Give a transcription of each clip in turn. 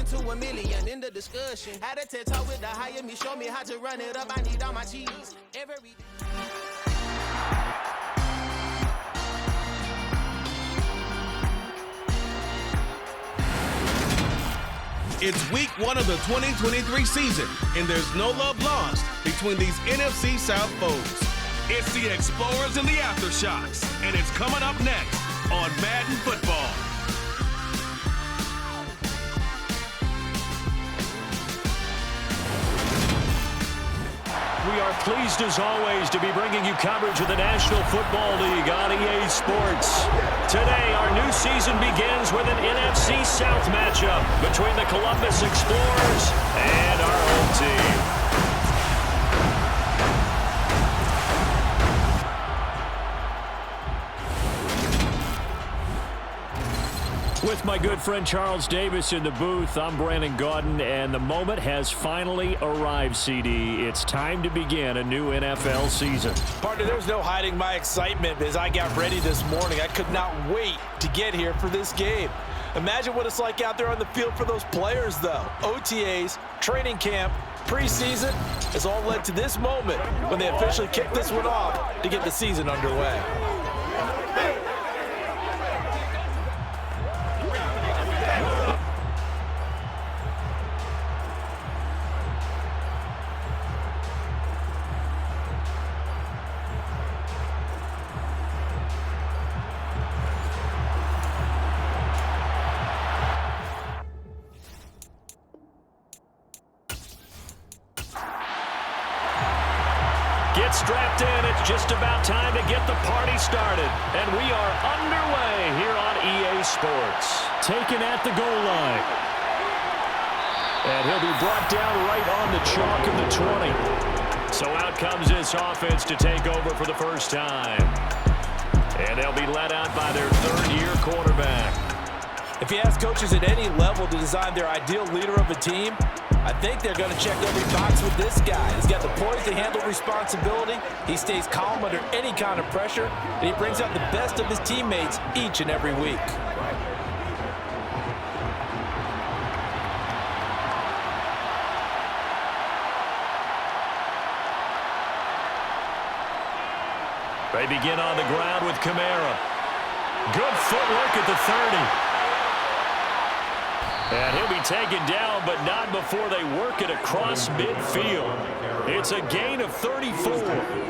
to a million in the discussion. Had a TED talk with the higher me, show me how to run it up. I need all my cheese. It's week 1 of the 2023 season, and there's no love lost between these NFC South foes. It's the Explorers and the Aftershocks, and it's coming up next on Madden Football. We are pleased as always to be bringing you coverage of the National Football League on EA Sports. Today, our new season begins with an NFC South matchup between the Columbus Explorers and our home team. With my good friend Charles Davis in the booth, I'm Brandon Gaudin, and the moment has finally arrived, CD. It's time to begin a new NFL season. Partner, there's no hiding my excitement as I got ready this morning. I could not wait to get here for this game. Imagine what it's like out there on the field for those players, though. OTAs, training camp, preseason has all led to this moment when they officially kick this one off to get the season underway. Get strapped in. It's just about time to get the party started. And we are underway here on EA Sports. Taken at the goal line. And he'll be brought down right on the chalk of the 20. So out comes this offense to take over for the first time. And they'll be led out by their third-year quarterback. If you ask coaches at any level to design their ideal leader of a team, I think they're going to check every box with this guy. He's got the poise to handle responsibility. He stays calm under any kind of pressure, and he brings out the best of his teammates each and every week. They begin on the ground with Kamara. Good footwork at the 30. And he'll be taken down, but not before they work it across midfield. It's a gain of 34.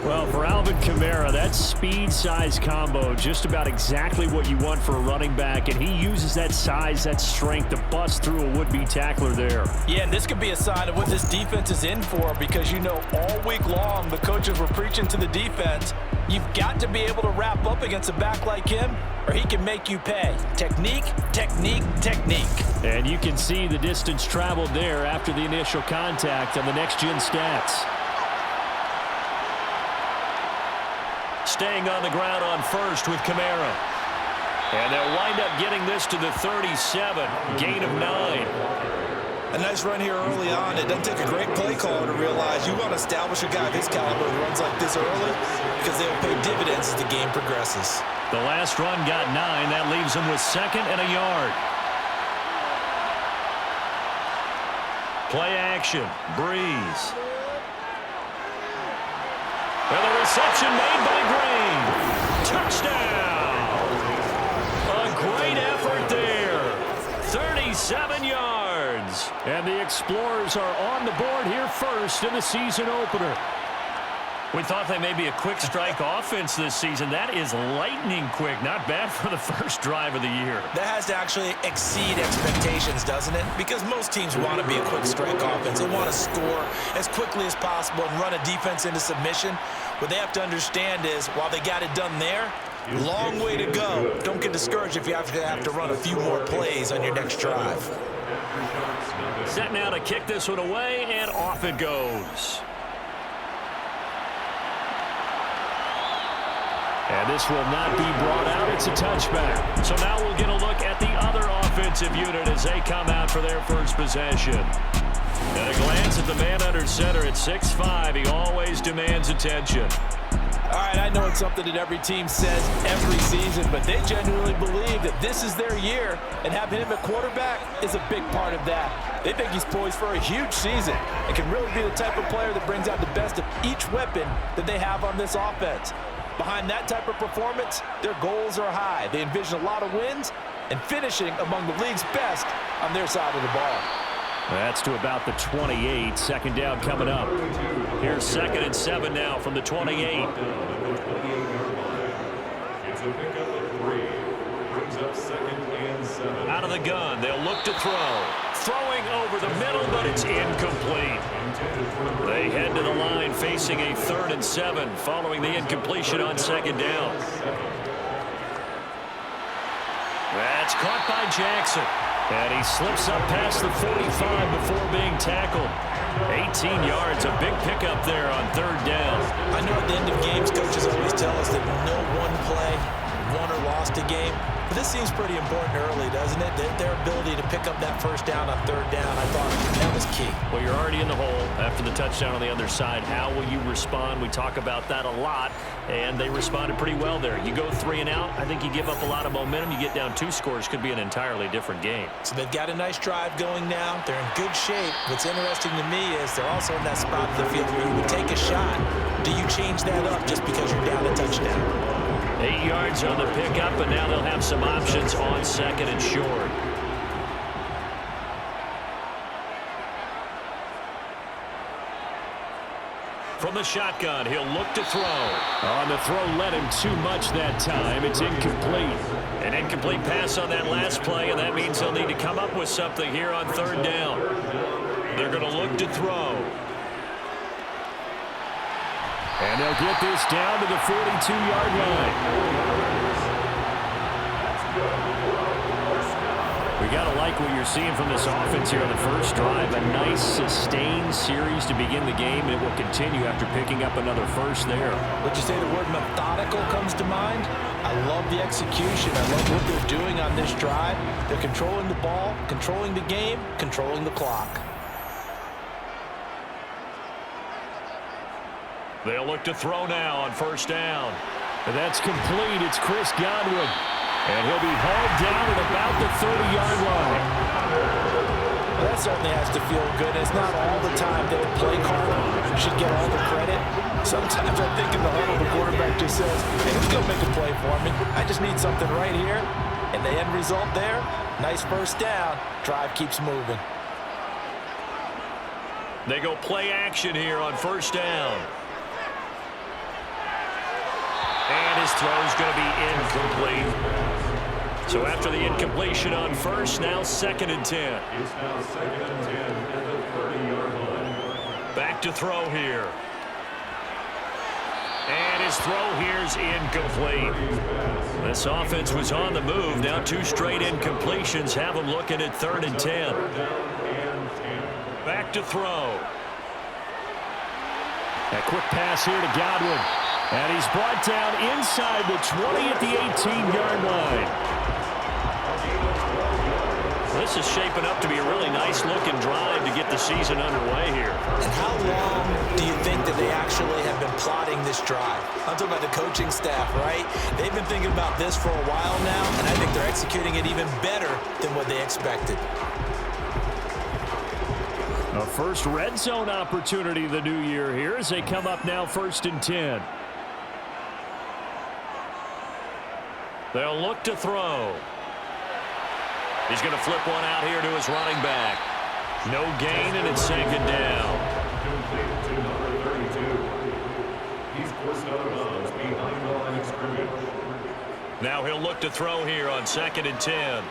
Well, for Alvin Kamara, that speed-size combo, just about exactly what you want for a running back, and he uses that size, that strength to bust through a would-be tackler there. Yeah, and this could be a sign of what this defense is in for, because you know all week long the coaches were preaching to the defense, you've got to be able to wrap up against a back like him, or he can make you pay. Technique, technique, technique. And you can see the distance traveled there after the initial contact on the next-gen stats. Staying on the ground on first with Kamara. And they'll wind up getting this to the 37, gain of 9. A nice run here early on. It doesn't take a great play caller to realize you want to establish a guy of his caliber who runs like this early because they'll pay dividends as the game progresses. The last run got 9. That leaves him with 2nd and a yard. Play action. Breeze. And the reception made by Green. Touchdown. A great effort there. 37 yards. And the Explorers are on the board here first in the season opener. We thought they may be a quick strike offense this season. That is lightning quick. Not bad for the first drive of the year. That has to actually exceed expectations, doesn't it? Because most teams want to be a quick strike offense. They want to score as quickly as possible and run a defense into submission. What they have to understand is, while they got it done there, long way to go. Don't get discouraged if you have to run a few more plays on your next drive. Set now to kick this one away, and off it goes. And this will not be brought out. It's a touchback. So now we'll get a look at the other offensive unit as they come out for their first possession. And a glance at the man under center at 6'5". He always demands attention. All right, I know it's something that every team says every season, but they genuinely believe that this is their year, and having him at quarterback is a big part of that. They think he's poised for a huge season and can really be the type of player that brings out the best of each weapon that they have on this offense. Behind that type of performance, their goals are high. They envision a lot of wins and finishing among the league's best on their side of the ball. That's to about the 28. Second down coming up. Here's 2nd and 7 now from the 28. It's a pickup of 3. Brings up 2nd and 7. Out of the gun, they'll look to throw. Throwing over the middle, but it's incomplete. They head to the line facing a 3rd and 7 following the incompletion on 2nd down. That's caught by Jackson. And he slips up past the 45 before being tackled. 18 yards, a big pickup there on 3rd down. I know at the end of games, coaches always tell us that no one play won or lost a game. But this seems pretty important early, doesn't it? Their ability to pick up that 1st down on 3rd down, I thought that was key. Well, you're already in the hole after the touchdown on the other side. How will you respond? We talk about that a lot, and they responded pretty well there. You go 3 and out, I think you give up a lot of momentum. You get down 2 scores, could be an entirely different game. So they've got a nice drive going now. They're in good shape. What's interesting to me is they're also in that spot of the field where you would take a shot. Do you change that up just because you're down a touchdown? 8 yards on the pickup, and now they'll have some options on 2nd and short. From the shotgun, he'll look to throw. On the throw, led him too much that time. It's incomplete. An incomplete pass on that last play, and that means they'll need to come up with something here on 3rd down. They're going to look to throw. And they'll get this down to the 42-yard line. We got to like what you're seeing from this offense here on the first drive. A nice, sustained series to begin the game, and it will continue after picking up another first there. Would you say the word methodical comes to mind? I love the execution. I love what they're doing on this drive. They're controlling the ball, controlling the game, controlling the clock. They'll look to throw now on 1st down. And that's complete. It's Chris Godwin. And he'll be hauled down at about the 30-yard line. Well, that certainly has to feel good. It's not all the time that the play caller should get all the credit. Sometimes I think in the huddle, the quarterback just says, hey, let's go make a play for me. I just need something right here. And the end result there, nice 1st down. Drive keeps moving. They go play action here on 1st down. And his throw is going to be incomplete. So after the incompletion on 1st, now 2nd and 10. It's now 2nd and 10 at the 30-yard line. Back to throw here. And his throw here's incomplete. This offense was on the move. Now 2 straight incompletions have them looking at 3rd and 10. Back to throw. A quick pass here to Godwin. And he's brought down inside the 20 at the 18-yard line. This is shaping up to be a really nice-looking drive to get the season underway here. And how long do you think that they actually have been plotting this drive? I'm talking about the coaching staff, right? They've been thinking about this for a while now, and I think they're executing it even better than what they expected. A first red zone opportunity of the new year here as they come up now 1st and 10. They'll look to throw. He's going to flip one out here to his running back. No gain, and it's 2nd down. Complete to number 32. He's forced out of bounds behind the line of scrimmage. Now he'll look to throw here on 2nd and 10.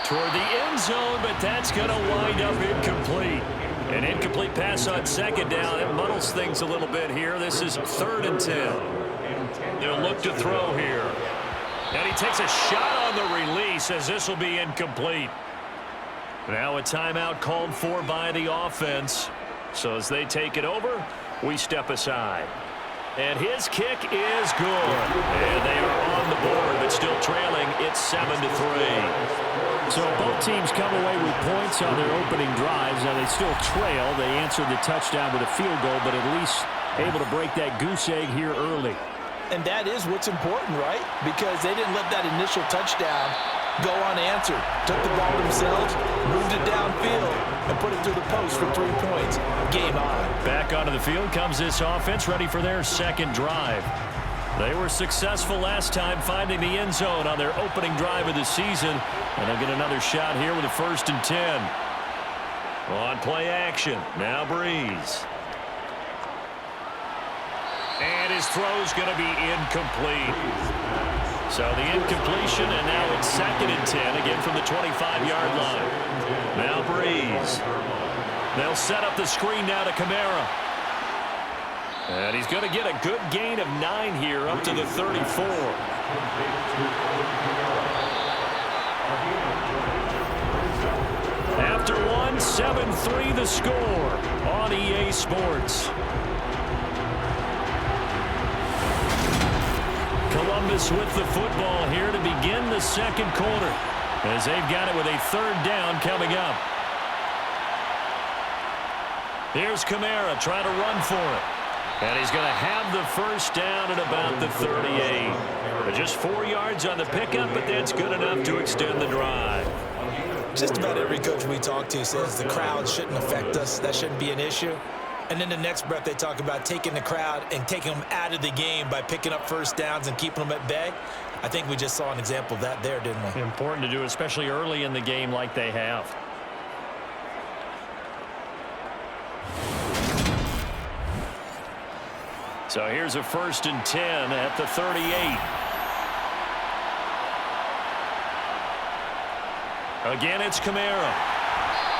Toward the end zone, but that's going to wind up incomplete. An incomplete pass on 2nd down. It muddles things a little bit here. This is 3rd and 10. They'll look to throw here. And he takes a shot on the release as this will be incomplete. Now a timeout called for by the offense. So as they take it over, we step aside. And his kick is good. And they are on the board, but still trailing. It's 7-3. So both teams come away with points on their opening drives. Now they still trail. They answered the touchdown with a field goal, but at least able to break that goose egg here early. And that is what's important, right? Because they didn't let that initial touchdown go unanswered. Took the ball themselves, moved it downfield, and put it through the post for 3 points. Game on. Back onto the field comes this offense, ready for their second drive. They were successful last time finding the end zone on their opening drive of the season. And they'll get another shot here with a 1st and 10. On play action, now Breeze. And his throw's going to be incomplete. So the incompletion, and now it's 2nd and 10, again from the 25-yard line. Now Breeze. They'll set up the screen now to Kamara. And he's going to get a good gain of 9 here, up to the 34. After one, 7-3 the score on EA Sports. Columbus with the football here to begin the second quarter, as they've got it with a 3rd down coming up. Here's Kamara trying to run for it. And he's going to have the 1st down at about the 38. Just 4 yards on the pickup, but that's good enough to extend the drive. Just about every coach we talk to says the crowd shouldn't affect us. That shouldn't be an issue. And in the next breath, they talk about taking the crowd and taking them out of the game by picking up 1st downs and keeping them at bay. I think we just saw an example of that there, didn't we? Important to do, especially early in the game like they have. So here's a 1st and 10 at the 38. Again, it's Kamara.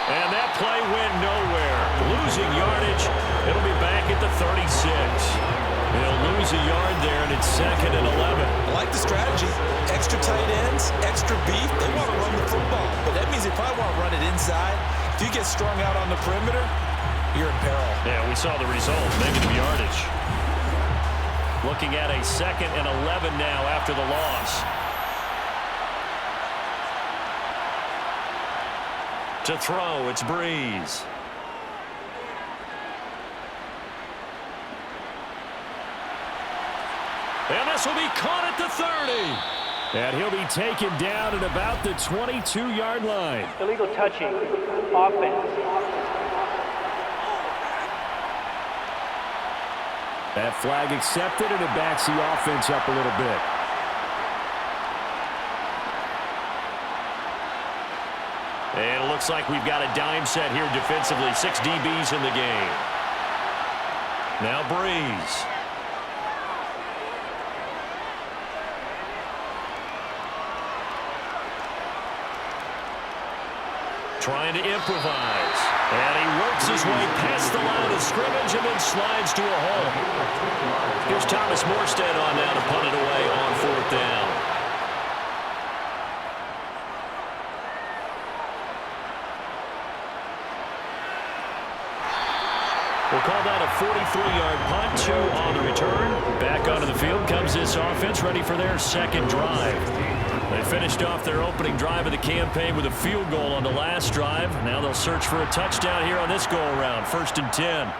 And that play went nowhere. Losing yardage. It'll be back at the 36. They'll lose a yard there, and it's 2nd and 11. I like the strategy. Extra tight ends, extra beef. They want to run the football. But that means they probably want to run it inside. If you get strung out on the perimeter, you're in peril. Yeah, we saw the result. Negative yardage. Looking at a 2nd and 11 now after the loss. To throw, it's Breeze. And this will be caught at the 30. And he'll be taken down at about the 22-yard line. Illegal touching. Offense. That flag accepted, and it backs the offense up a little bit. And it looks like we've got a dime set here defensively. 6 DBs in the game. Now Breeze. Trying to improvise. And he works his way past the line of scrimmage and then slides to a hole. Here's Thomas Morstead on now to punt it away on 4th down. We'll call that a 43-yard punt, 2 on the return. Back onto the field comes this offense, ready for their second drive. They finished off their opening drive of the campaign with a field goal on the last drive. Now they'll search for a touchdown here on this go-around, 1st and 10.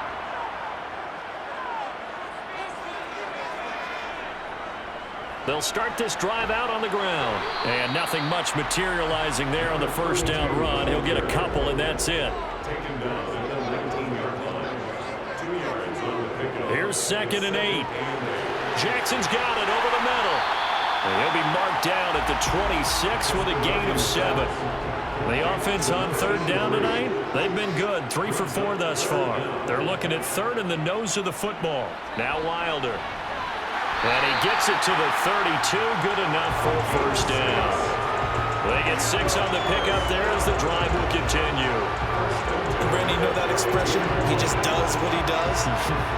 They'll start this drive out on the ground. And nothing much materializing there on the 1st down run. He'll get a couple, and that's it. Here's 2nd and 8. Jackson's got it over the middle. And he'll be marked down at the 26 with a gain of 7. The offense on 3rd down tonight, they've been good. 3 for 4 thus far. They're looking at 3rd in the nose of the football. Now Wilder. And he gets it to the 32. Good enough for a 1st down. They get 6 on the pickup there as the drive will continue. Randy, you know that expression? He just does what he does.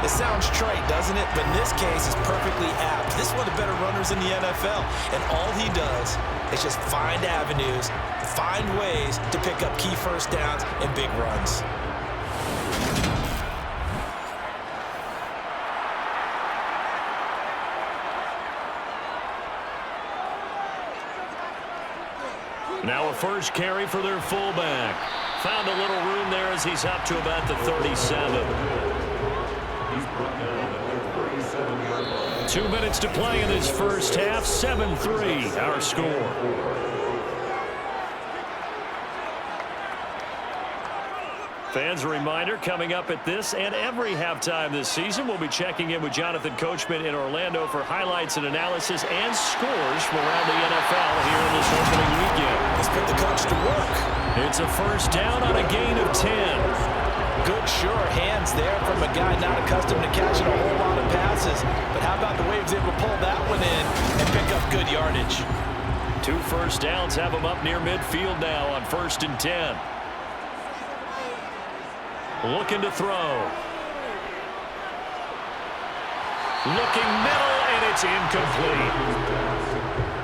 It sounds trite, doesn't it? But in this case, it's perfectly apt. This is one of the better runners in the NFL. And all he does is just find avenues, find ways to pick up key 1st downs and big runs. Now a 1st carry for their fullback. Found a little room there as he's up to about the 37. He's brought down 2 minutes to play in this first half. 7-3 our score. Fans, a reminder, coming up at this and every halftime this season, we'll be checking in with Jonathan Coachman in Orlando for highlights and analysis and scores from around the NFL here in this opening weekend. Let's put the coach to work. It's a first down on a gain of 10. Good, sure hands there from a guy not accustomed to catching a whole lot of passes. But how about the way he was able to pull that one in and pick up good yardage? 2 first downs have him up near midfield now on 1st and 10. Looking to throw. Looking middle, and it's incomplete.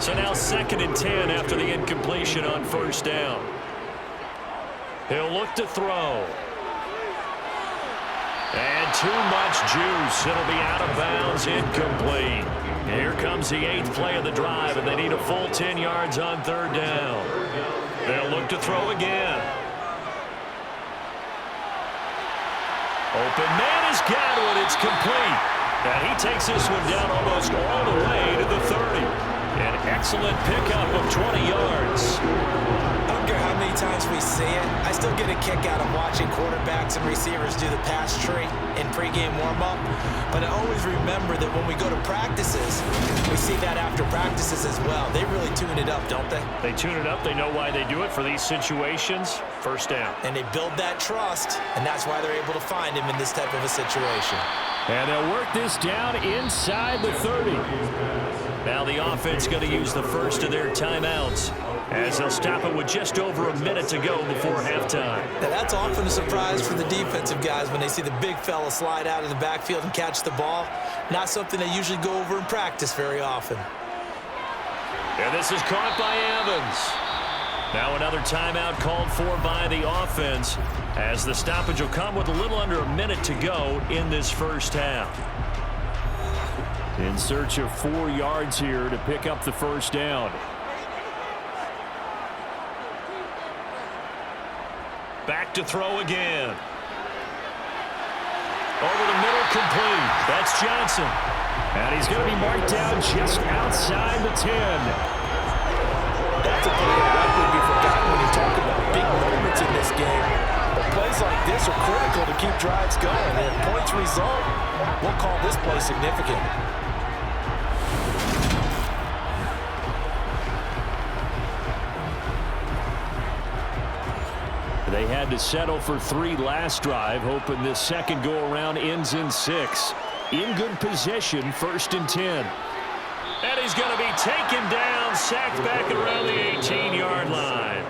So now 2nd and 10 after the incompletion on 1st down. He'll look to throw. And too much juice. It'll be out of bounds, incomplete. Here comes the 8th play of the drive, and they need a full 10 yards on 3rd down. They'll look to throw again. Open man has got it. It's complete. And he takes this one down almost all the way to the 30. An excellent pickup of 20 yards. I don't care how many times we see it. I still get a kick out of watching quarterbacks and receivers do the pass tree in pregame warm-up. But I always remember that when we go to practices, we see that after practices as well. They really tune it up, don't they? They tune it up. They know why they do it for these situations. 1st down. And they build that trust, and that's why they're able to find him in this type of a situation. And they'll work this down inside the 30. Now the offense going to use the first of their timeouts as they'll stop it with just over a minute to go before halftime. Now that's often a surprise for the defensive guys when they see the big fella slide out of the backfield and catch the ball. Not something they usually go over in practice very often. And this is caught by Evans. Now another timeout called for by the offense as the stoppage will come with a little under a minute to go in this first half. In search of 4 yards here to pick up the 1st down. Back to throw again. Over the middle, complete. That's Johnson. And he's going to be marked down just outside the 10. That's a play that likely be forgotten when you talk about big moments in this game. But plays like this are critical to keep drives going. And if points result, we'll call this play significant. They had to settle for 3 last drive, hoping this second go-around ends in 6. In good position, 1st and 10. And he's going to be taken down, sacked back around the 18-yard line.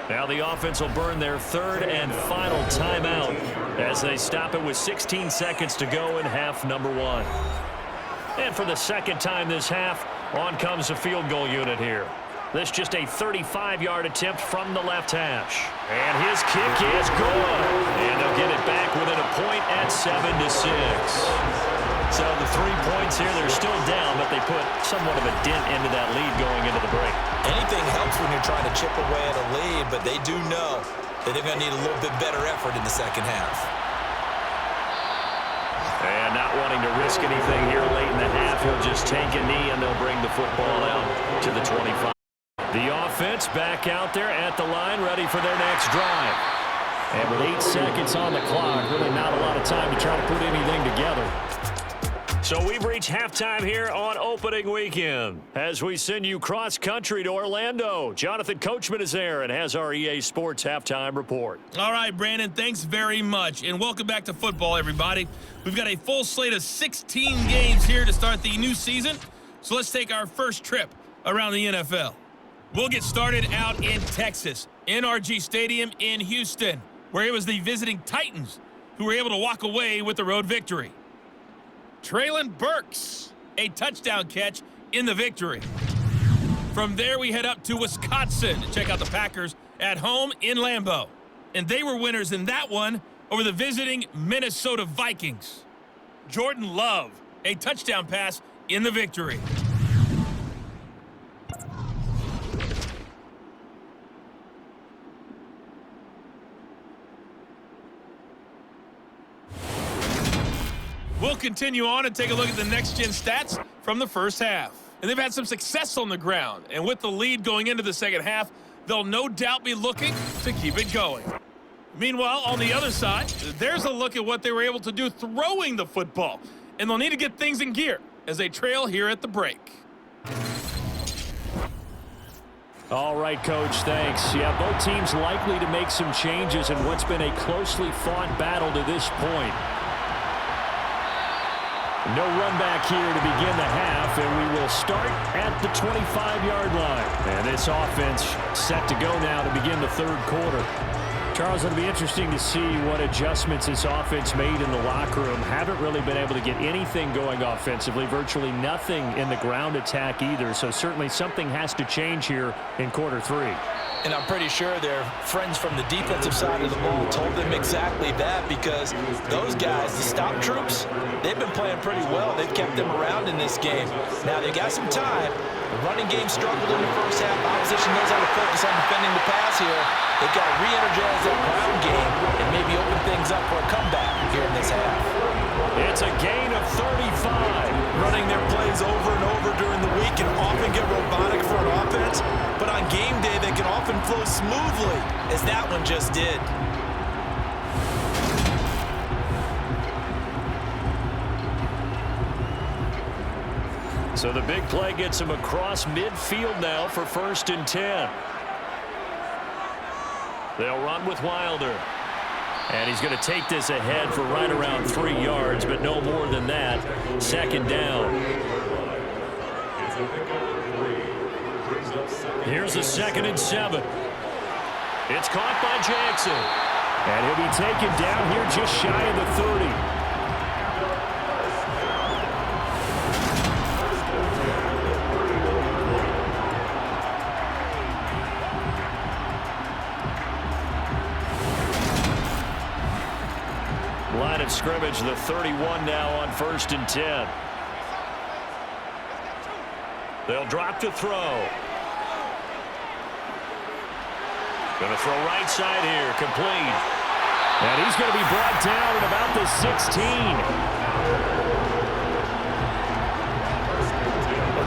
Now the offense will burn their 3rd and final timeout as they stop it with 16 seconds to go in half number 1. And for the 2nd time this half, on comes the field goal unit here. This just a 35-yard attempt from the left hash. And his kick is good. And they'll get it back within a point at 7-6. So the 3 points here, they're still down, but they put somewhat of a dent into that lead going into the break. Anything helps when you're trying to chip away at a lead, but they do know that they're going to need a little bit better effort in the second half. And not wanting to risk anything here late in the half, he'll just take a knee and they'll bring the football out to the 25. The offense back out there at the line, ready for their next drive. And with 8 seconds on the clock, really not a lot of time to try to put anything together. So we've reached halftime here on opening weekend as we send you cross-country to Orlando. Jonathan Coachman is there and has our EA Sports halftime report. All right, Brandon, thanks very much. And welcome back to football, everybody. We've got a full slate of 16 games here to start the new season. So let's take our first trip around the NFL. We'll get started out in Texas, NRG Stadium in Houston, where it was the visiting Titans who were able to walk away with the road victory. Traylon Burks, a touchdown catch in the victory. From there, we head up to Wisconsin to check out the Packers at home in Lambeau. And they were winners in that one over the visiting Minnesota Vikings. Jordan Love, a touchdown pass in the victory. We'll continue on and take a look at the next-gen stats from the first half. And they've had some success on the ground. And with the lead going into the second half, they'll no doubt be looking to keep it going. Meanwhile, on the other side, there's a look at what they were able to do throwing the football. And they'll need to get things in gear as they trail here at the break. All right, Coach, thanks. Yeah, both teams likely to make some changes in what's been a closely fought battle to this point. No run back here to begin the half, and we will start at the 25-yard line. And this offense set to go now to begin the third quarter. Charles, it'll be interesting to see what adjustments this offense made in the locker room. Haven't really been able to get anything going offensively, virtually nothing in the ground attack either. So certainly something has to change here in quarter three. And I'm pretty sure their friends from the defensive side of the ball told them exactly that, because those guys, the stop troops, they've been playing pretty well. They've kept them around in this game. Now they got some time. The running game struggled in the first half. Opposition knows how to focus on defending the pass here. They've got to re-energize that ground game and maybe open things up for a comeback here in this half. It's a gain of 35. Running their plays over and over during the week can often get robotic for an offense, but on game day they can often flow smoothly, as that one just did. So the big play gets him across midfield now for 1st and 10. They'll run with Wilder. And he's going to take this ahead for right around 3 yards, but no more than that. 2nd down. Here's the 2nd and 7. It's caught by Jackson. And he'll be taken down here just shy of the 30. Line of scrimmage, the 31 now on 1st and 10. They'll drop to throw. Going to throw right side here, complete. And he's going to be brought down at about the 16.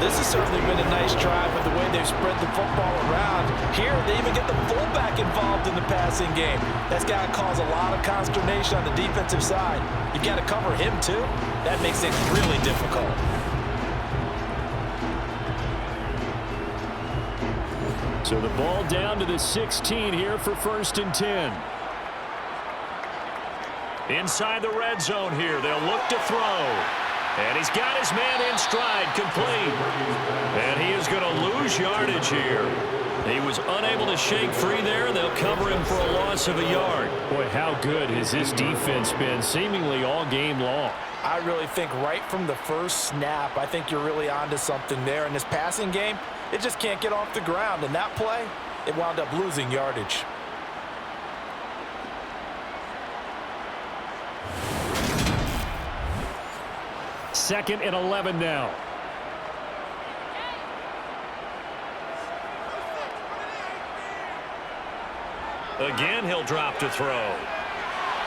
This has certainly been a nice drive with the way they've spread the football around. Here, they even get the fullback involved in the passing game. That's got to cause a lot of consternation on the defensive side. You got to cover him, too. That makes things really difficult. So the ball down to the 16 here for 1st and 10. Inside the red zone here, they'll look to throw. And he's got his man in stride, complete. And he is going to lose yardage here. He was unable to shake free there, and they'll cover him for a loss of a yard. Boy, how good has this defense been seemingly all game long? I really think right from the first snap, I think you're really onto something there. In this passing game, it just can't get off the ground. In that play, it wound up losing yardage. Second and 11 now. Again, he'll drop to throw.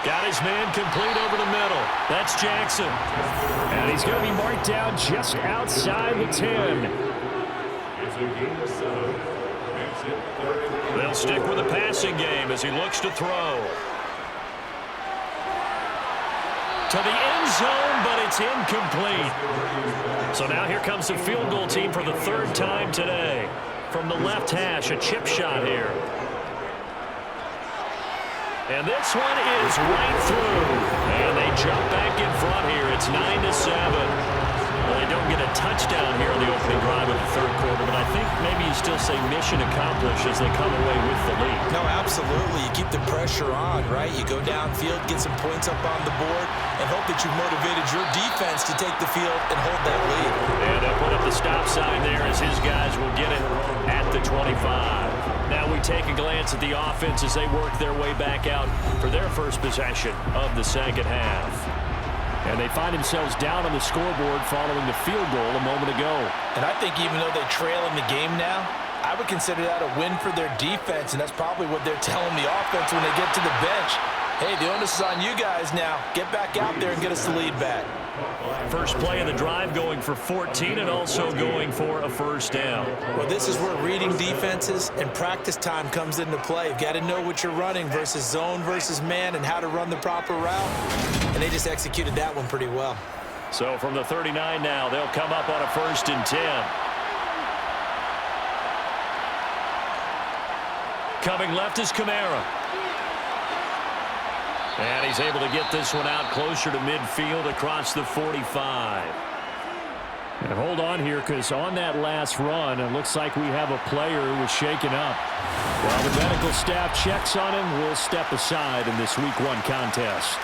Got his man complete over the middle. That's Jackson. And he's going to be marked down just outside the 10. They'll stick with the passing game as he looks to throw. To the end zone, but it's incomplete. So now here comes the field goal team for the 3rd time today. From the left hash, a chip shot here. And this one is right through. And they jump back in front here. It's 9-7. Well, they don't get a touchdown here in the opening drive of the 3rd quarter, but I think maybe you still say mission accomplished as they come away with the lead. No, absolutely. You keep the pressure on, right? You go downfield, get some points up on the board, and hope that you've motivated your defense to take the field and hold that lead. And they'll put up the stop sign there as his guys will get it at the 25. Now we take a glance at the offense as they work their way back out for their first possession of the second half. And they find themselves down on the scoreboard following the field goal a moment ago. And I think even though they trail in the game now, I would consider that a win for their defense, and that's probably what they're telling the offense when they get to the bench. Hey, the onus is on you guys now. Get back out there and get us the lead back. First play of the drive going for 14 and also going for a first down. Well, this is where reading defenses and practice time comes into play. You've got to know what you're running versus zone versus man and how to run the proper route. And they just executed that one pretty well. So from the 39 now, they'll come up on a 1st and 10. Coming left is Kamara. And he's able to get this one out closer to midfield across the 45. And hold on here, because on that last run, it looks like we have a player who was shaken up. While the medical staff checks on him, we'll step aside in this Week 1 contest.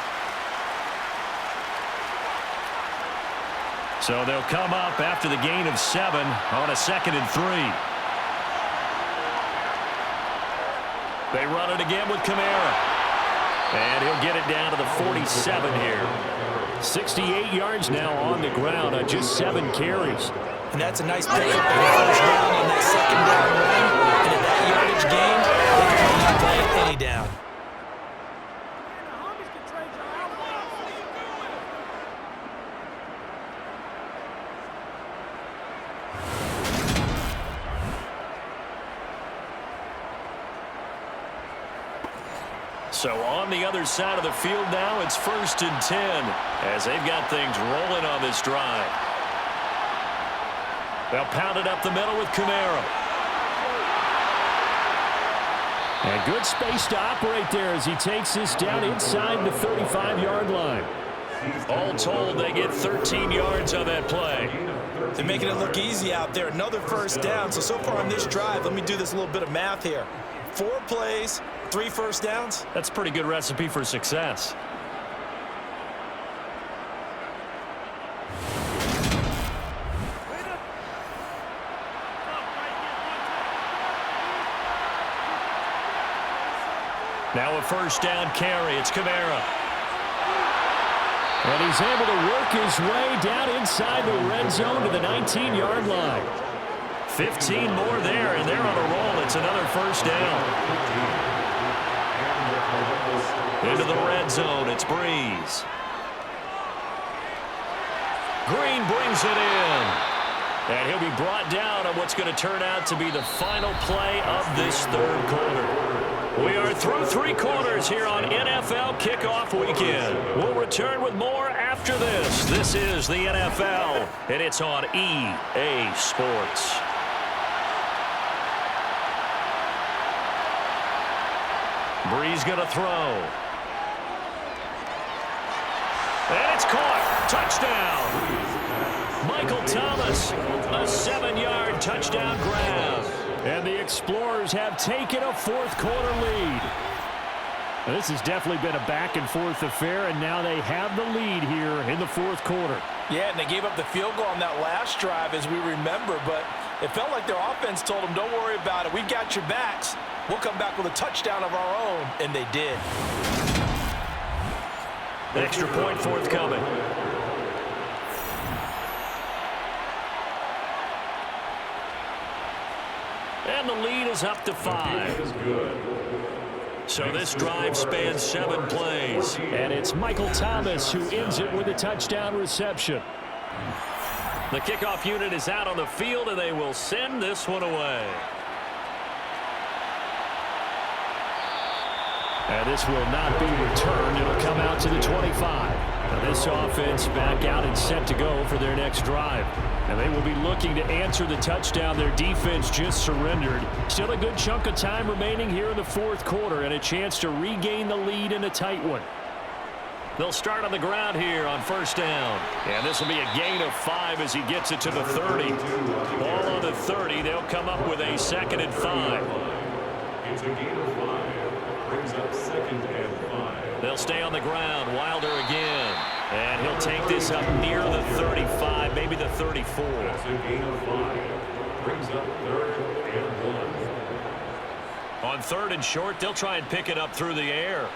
So they'll come up after the gain of 7 on a 2nd and 3. They run it again with Kamara. And he'll get it down to the 47 here. 68 yards now on the ground on just 7 carries. And that's a nice pickup on the first down on that 2nd down run. And in that yardage game, they can run that play any down. So on the other side of the field now, it's 1st and 10 as they've got things rolling on this drive. They'll pound it up the middle with Kamara. And good space to operate there as he takes this down inside the 35-yard line. All told, they get 13 yards on that play. They're making it look easy out there. Another first down. So far on this drive, let me do this little bit of math here. 4 plays, 3 first downs. That's a pretty good recipe for success. Now a first down carry. It's Kamara. And he's able to work his way down inside the red zone to the 19-yard line. 15 more there, and they're on a roll. It's another first down. Into the red zone, it's Breeze. Green brings it in. And he'll be brought down on what's going to turn out to be the final play of this 3rd quarter. We are through 3 quarters here on NFL Kickoff Weekend. We'll return with more after this. This is the NFL, and it's on EA Sports. Breeze going to throw. And it's caught. Touchdown. Michael Thomas, a 7-yard touchdown grab. And the Explorers have taken a 4th quarter lead. Now, this has definitely been a back-and-forth affair, and now they have the lead here in the 4th quarter. Yeah, and they gave up the field goal on that last drive, as we remember, but it felt like their offense told them, don't worry about it. We've got your backs. We'll come back with a touchdown of our own, and they did. Extra point forthcoming. And the lead is up to 5. So this drive spans 7 plays. And it's Michael Thomas who ends it with a touchdown reception. The kickoff unit is out on the field, and they will send this one away. And this will not be returned. It'll come out to the 25. Now this offense back out and set to go for their next drive. And they will be looking to answer the touchdown their defense just surrendered. Still a good chunk of time remaining here in the 4th quarter and a chance to regain the lead in a tight one. They'll start on the ground here on 1st down. And this will be a gain of 5 as he gets it to the 30. Ball on the 30. They'll come up with a 2nd and 5. It's a gain of 5. Brings up 2nd and 5. They'll stay on the ground. Wilder again. And he'll take this up near the 35, maybe the 34. That's a gain of 5. Brings up 3rd and 1. On 3rd and short, they'll try and pick it up through the air.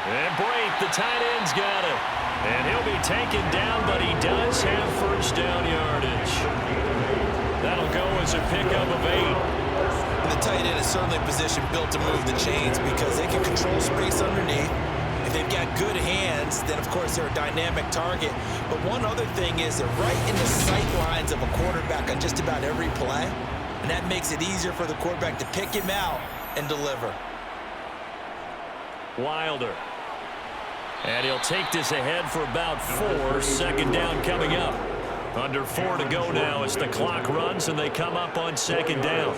And Brate, the tight end's got it. And he'll be taken down, but he does have first down yardage. That'll go as a pickup of 8. The tight end is certainly a position built to move the chains because they can control space underneath. If they've got good hands, then, of course, they're a dynamic target. But one other thing is they're right in the sight lines of a quarterback on just about every play, and that makes it easier for the quarterback to pick him out and deliver. Wilder. And he'll take this ahead for about 4. Second down coming up. Under 4 to go now as the clock runs and they come up on second down.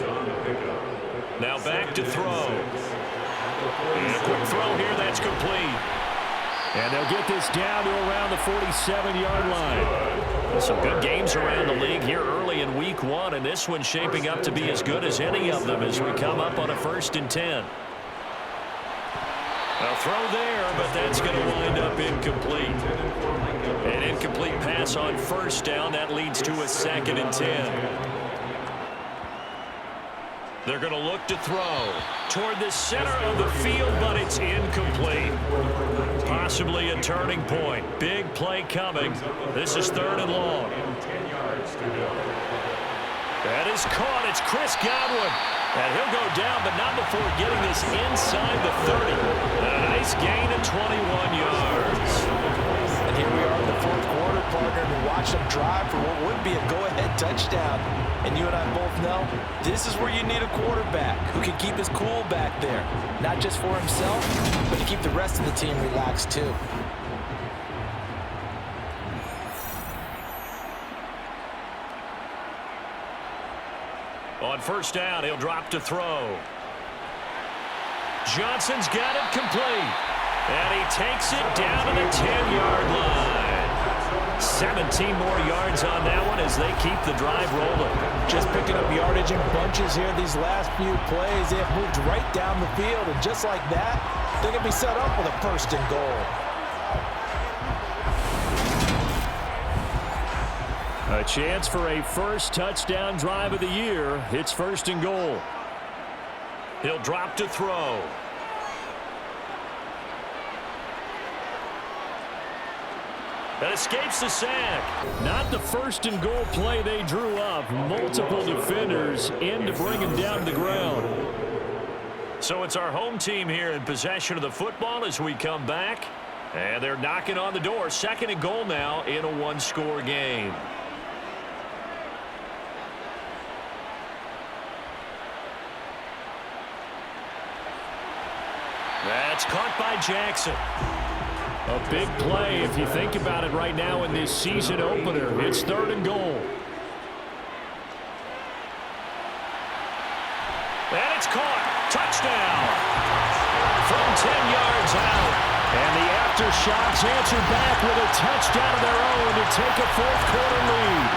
Now back to throw. And a quick throw here, that's complete. And they'll get this down to around the 47-yard line. Some good games around the league here early in week 1, and this one's shaping up to be as good as any of them as we come up on a 1st and 10. A throw there, but that's going to wind up incomplete. An incomplete pass on 1st down. That leads to a 2nd and 10. They're going to look to throw toward the center of the field, but it's incomplete. Possibly a turning point. Big play coming. This is 3rd and long. That is caught. It's Chris Godwin. And he'll go down, but not before getting this inside the 30. A nice gain of 21 yards. And here we are in the 4th quarter, partner, to watch them drive for what would be a go-ahead touchdown. And you and I both know this is where you need a quarterback who can keep his cool back there. Not just for himself, but to keep the rest of the team relaxed too. On 1st down, he'll drop to throw. Johnson's got it complete. And he takes it down to the 10-yard line. 17 more yards on that one as they keep the drive rolling. Just picking up yardage in bunches here these last few plays. They have moved right down the field, and just like that, they're going to be set up with a 1st and goal. A chance for a 1st touchdown drive of the year. It's 1st and goal. He'll drop to throw. That escapes the sack. Not the 1st and goal play they drew up. Multiple defenders in to bring him down to the ground. So it's our home team here in possession of the football as we come back. And they're knocking on the door. 2nd and goal now in a 1-score game. That's caught by Jackson. A big play if you think about it right now in this season opener. It's 3rd and goal. And it's caught. Touchdown. From 10 yards out. And the Aftershocks answer back with a touchdown of their own to take a 4th quarter lead.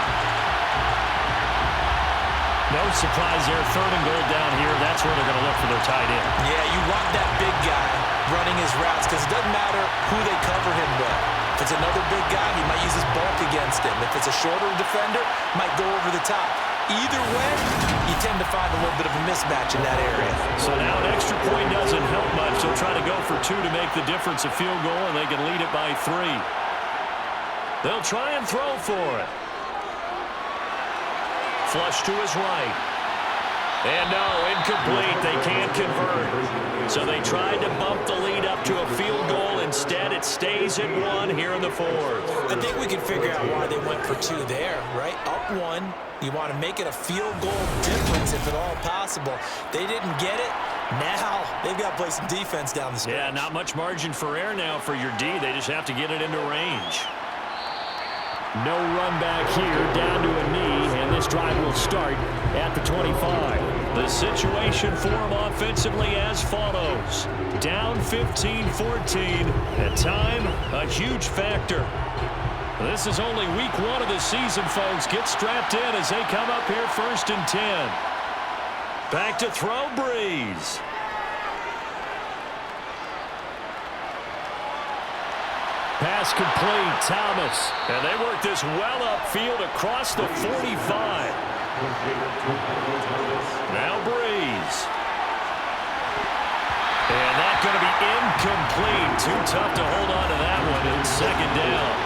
No surprise there. 3rd and goal down here. That's where they're going to look for their tight end. Yeah, you want that big guy running his routes because it doesn't matter who they cover him with. If it's another big guy, he might use his bulk against him. If it's a shorter defender, might go over the top. Either way, you tend to find a little bit of a mismatch in that area. So now an extra point doesn't help much. They'll try to go for 2 to make the difference a field goal, and they can lead it by 3. They'll try and throw for it. Flush to his right. And no, incomplete. They can't convert. So they tried to bump the lead up to a field goal. Instead, it stays at 1 here in the 4th. I think we can figure out why they went for 2 there, right? Up 1. You want to make it a field goal difference if at all possible. They didn't get it. Now they've got to play some defense down the stretch. Yeah, not much margin for error now for your D. They just have to get it into range. No run back here, down to a knee, and this drive will start at the 25. The situation for them offensively as follows. Down 15-14. At time, a huge factor. This is only week 1 of the season, folks. Get strapped in as they come up here 1st and 10. Back to throw, Breeze. Pass complete, Thomas. And they work this well upfield across the 45. Now Breeze. And that's going to be incomplete. Too tough to hold on to that one. And 2nd down.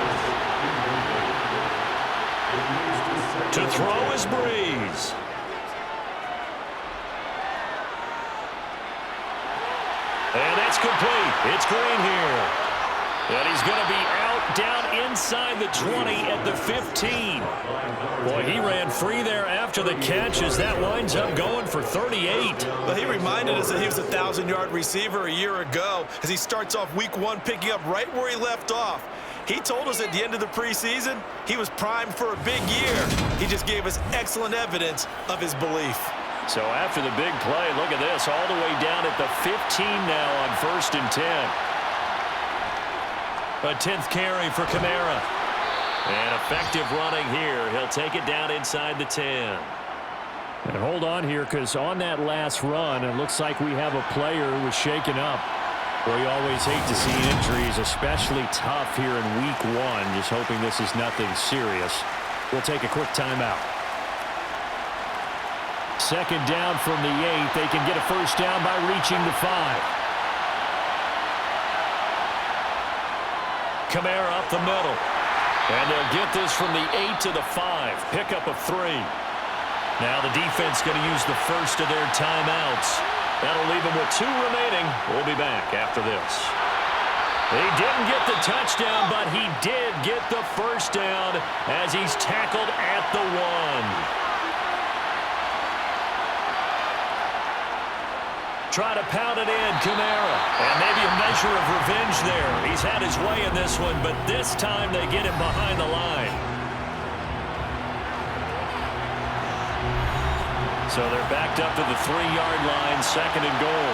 To throw is Breeze. complete. It's Green here. And he's going to be out down inside the 20 at the 15. Boy, he ran free there after the catch as that winds up going for 38. Well, he reminded us that he was a 1,000-yard receiver a year ago as he starts off week 1 picking up right where he left off. He told us at the end of the preseason he was primed for a big year. He just gave us excellent evidence of his belief. So after the big play, look at this, all the way down at the 15 now on 1st and 10. A 10th carry for Kamara. And effective running here. He'll take it down inside the 10. And hold on here, because on that last run, it looks like we have a player who was shaken up. Well, you always hate to see injuries, especially tough here in week 1. Just hoping this is nothing serious. We'll take a quick timeout. 2nd down from the 8. They can get a 1st down by reaching the 5. Kamara up the middle. And they'll get this from the 8 to the 5. Pickup of 3. Now the defense going to use the first of their timeouts. That'll leave them with 2 remaining. We'll be back after this. He didn't get the touchdown, but he did get the 1st down as he's tackled at the 1. Try to pound it in, Kamara. And maybe a measure of revenge there. He's had his way in this one, but this time they get him behind the line. So they're backed up to the 3-yard line, 2nd and goal.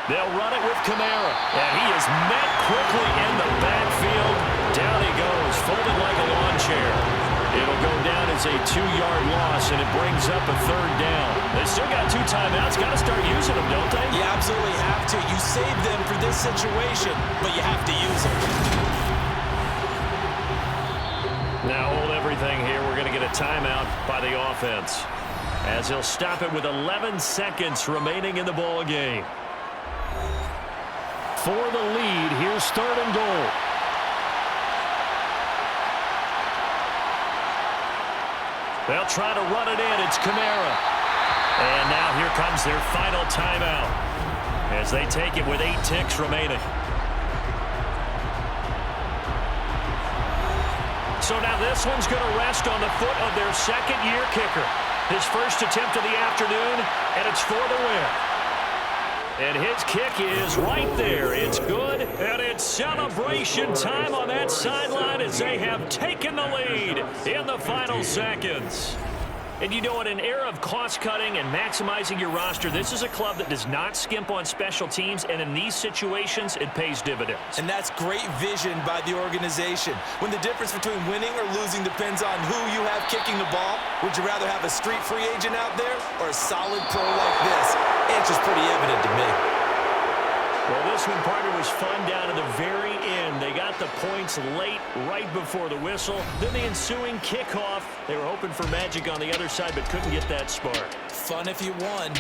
They'll run it with Kamara. And he is met quickly in the backfield. Down he goes, folded like a lawn chair. It'll go down as a 2-yard loss, and it brings up a 3rd down. They still got 2 timeouts. Got to start using them, don't they? You absolutely have to. You save them for this situation, but you have to use them. Now hold everything here. We're going to get a timeout by the offense as he'll stop it with 11 seconds remaining in the ball game. For the lead, here's 3rd and goal. They'll try to run it in. It's Kamara. And now here comes their final timeout as they take it with 8 ticks remaining. So now this one's going to rest on the foot of their 2nd-year kicker. His first attempt of the afternoon, and it's for the win. And his kick is right there. It's good, and it's celebration time on that sideline as they have taken the lead in the final seconds. And you know, in an era of cost-cutting and maximizing your roster, this is a club that does not skimp on special teams, and in these situations, it pays dividends. And that's great vision by the organization. When the difference between winning or losing depends on who you have kicking the ball, would you rather have a street free agent out there or a solid pro like this? Answer's pretty evident to me. Well, this one, partner, was fun down to the very end. They got the points late, right before the whistle. Then the ensuing kickoff. They were hoping for magic on the other side, but couldn't get that spark. Fun if you won,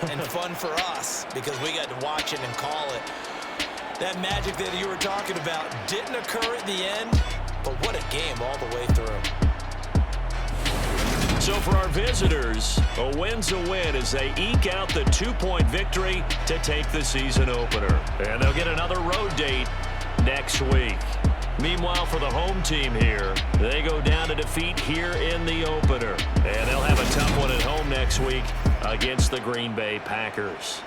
and fun for us, because we got to watch it and call it. That magic that you were talking about didn't occur at the end, but what a game all the way through. So for our visitors, a win's a win as they eke out the 2-point victory to take the season opener. And they'll get another road date next week. Meanwhile, for the home team here, they go down to defeat here in the opener. And they'll have a tough one at home next week against the Green Bay Packers.